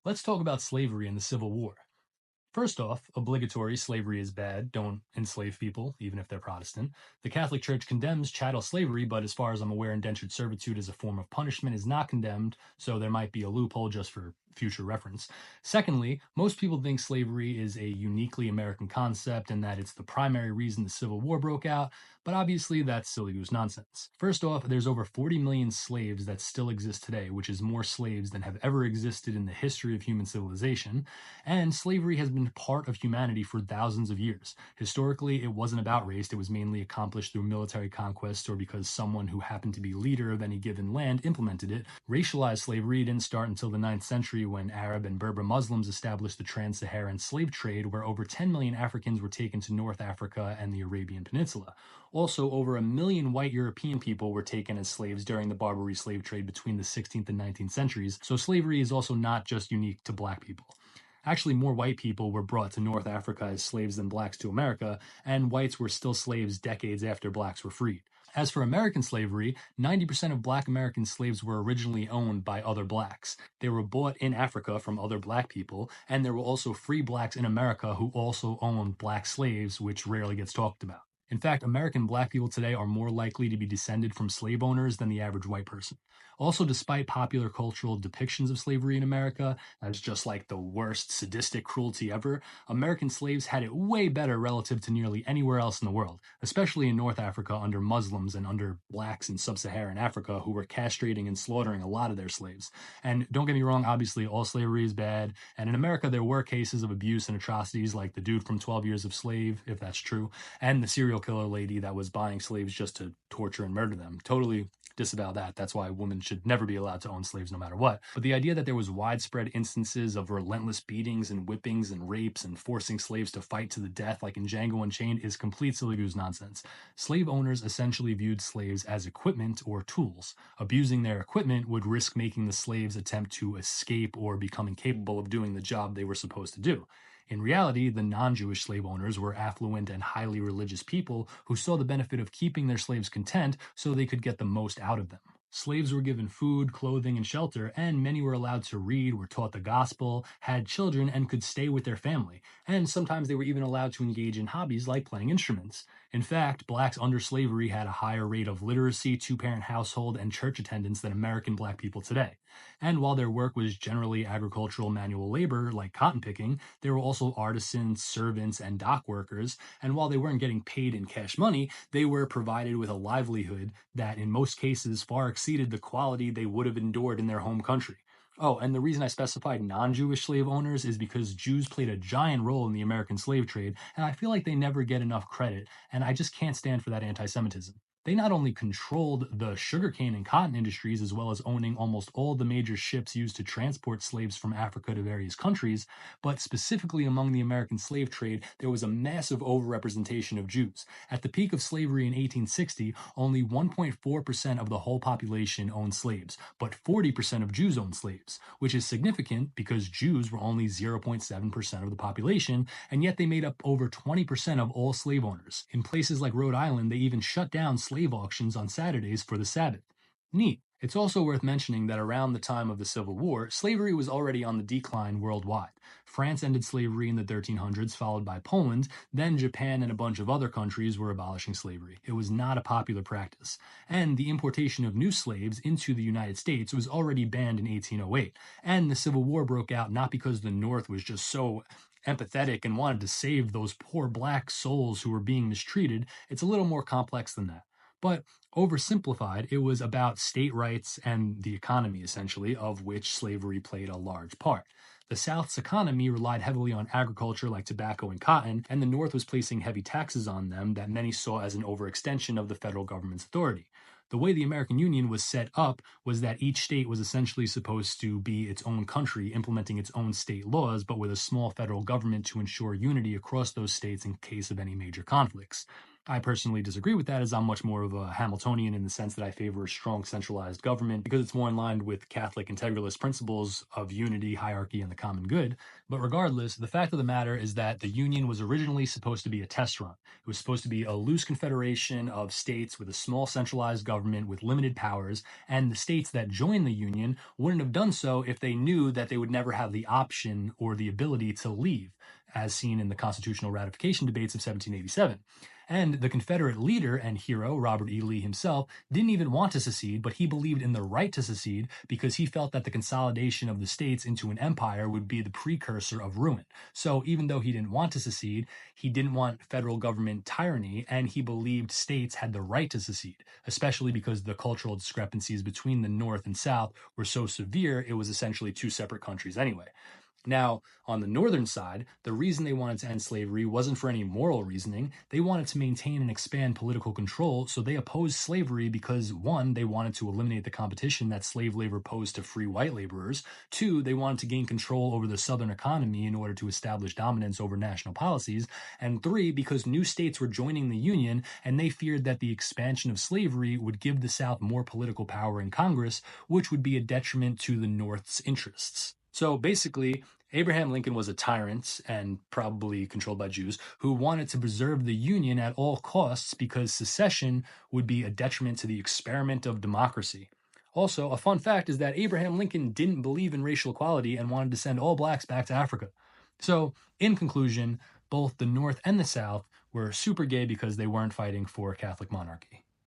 Let's talk about slavery and the Civil War. First off, obligatory slavery is bad. Don't enslave people, even if they're Protestant. The Catholic Church condemns chattel slavery, but as far as I'm aware, indentured servitude as a form of punishment is not condemned, so there might be a loophole just for future reference. Secondly, most people think slavery is a uniquely American concept and that it's the primary reason the Civil War broke out, but obviously that's silly goose nonsense. First off, there's over 40 million slaves that still exist today, which is more slaves than have ever existed in the history of human civilization. And slavery has been part of humanity for thousands of years. Historically, it wasn't about race, it was mainly accomplished through military conquest or because someone who happened to be leader of any given land implemented it. Racialized slavery didn't start until the 9th century when Arab and Berber Muslims established the trans Saharan slave trade, where over 10 million Africans were taken to North Africa and the Arabian Peninsula. Also, over a million white European people were taken as slaves during the Barbary slave trade between the 16th and 19th centuries, so slavery is also not just unique to black people. Actually, more white people were brought to North Africa as slaves than blacks to America, and whites were still slaves decades after blacks were freed. As for American slavery, 90% of black American slaves were originally owned by other blacks. They were bought in Africa from other black people, and there were also free blacks in America who also owned black slaves, which rarely gets talked about. In fact, American black people today are more likely to be descended from slave owners than the average white person. Also, despite popular cultural depictions of slavery in America as just like the worst sadistic cruelty ever, American slaves had it way better relative to nearly anywhere else in the world, especially in North Africa under Muslims and under blacks in sub-Saharan Africa who were castrating and slaughtering a lot of their slaves. And don't get me wrong, obviously all slavery is bad, and in America there were cases of abuse and atrocities like the dude from 12 Years of Slave, if that's true, and the serial killer lady that was buying slaves just to torture and murder them. Totally disavow that. That's why women should never be allowed to own slaves no matter what. But the idea that there was widespread instances of relentless beatings and whippings and rapes and forcing slaves to fight to the death like in Django Unchained is complete silly goose nonsense. Slave owners essentially viewed slaves as equipment or tools. Abusing their equipment would risk making the slaves attempt to escape or become incapable of doing the job they were supposed to do. In reality, the non-Jewish slave owners were affluent and highly religious people who saw the benefit of keeping their slaves content so they could get the most out of them. Slaves were given food, clothing, and shelter, and many were allowed to read, were taught the gospel, had children, and could stay with their family. And sometimes they were even allowed to engage in hobbies like playing instruments. In fact, blacks under slavery had a higher rate of literacy, two-parent household, and church attendance than American black people today. And while their work was generally agricultural manual labor, like cotton picking, there were also artisans, servants, and dock workers. And while they weren't getting paid in cash money, they were provided with a livelihood that in most cases far exceeded the quality they would have endured in their home country. Oh, and the reason I specified non Jewish slave owners is because Jews played a giant role in the American slave trade, and I feel like they never get enough credit, and I just can't stand for that anti Semitism. They not only controlled the sugarcane and cotton industries, as well as owning almost all the major ships used to transport slaves from Africa to various countries, but specifically among the American slave trade, there was a massive overrepresentation of Jews. At the peak of slavery in 1860, only 1.4% of the whole population owned slaves, but 40% of Jews owned slaves, which is significant because Jews were only 0.7% of the population, and yet they made up over 20% of all slave owners. In places like Rhode Island, they even shut down slave auctions on Saturdays for the Sabbath. Neat. It's also worth mentioning that around the time of the Civil War, slavery was already on the decline worldwide. France ended slavery in the 1300s, followed by Poland, then Japan and a bunch of other countries were abolishing slavery. It was not a popular practice. And the importation of new slaves into the United States was already banned in 1808. And the Civil War broke out not because the North was just so empathetic and wanted to save those poor black souls who were being mistreated. It's a little more complex than that. But oversimplified, it was about state rights and the economy, essentially, of which slavery played a large part. The South's economy relied heavily on agriculture like tobacco and cotton, and the North was placing heavy taxes on them that many saw as an overextension of the federal government's authority. The way the American Union was set up was that each state was essentially supposed to be its own country, implementing its own state laws, but with a small federal government to ensure unity across those states in case of any major conflicts. I personally disagree with that, as I'm much more of a Hamiltonian in the sense that I favor a strong centralized government because it's more in line with Catholic integralist principles of unity, hierarchy, and the common good. But regardless, the fact of the matter is that the Union was originally supposed to be a test run. It was supposed to be a loose confederation of states with a small centralized government with limited powers, and the states that joined the Union wouldn't have done so if they knew that they would never have the option or the ability to leave, as seen in the constitutional ratification debates of 1787. And the Confederate leader and hero, Robert E. Lee himself, didn't even want to secede, but he believed in the right to secede because he felt that the consolidation of the states into an empire would be the precursor of ruin. So even though he didn't want to secede, he didn't want federal government tyranny, and he believed states had the right to secede, especially because the cultural discrepancies between the North and South were so severe, it was essentially two separate countries anyway. Now, on the northern side, the reason they wanted to end slavery wasn't for any moral reasoning. They wanted to maintain and expand political control, so they opposed slavery because, one, they wanted to eliminate the competition that slave labor posed to free white laborers. Two, they wanted to gain control over the southern economy in order to establish dominance over national policies. And three, because new states were joining the Union and they feared that the expansion of slavery would give the South more political power in Congress, which would be a detriment to the North's interests. So basically, Abraham Lincoln was a tyrant and probably controlled by Jews who wanted to preserve the Union at all costs because secession would be a detriment to the experiment of democracy. Also, a fun fact is that Abraham Lincoln didn't believe in racial equality and wanted to send all blacks back to Africa. So, in conclusion, both the North and the South were super gay because they weren't fighting for Catholic monarchy.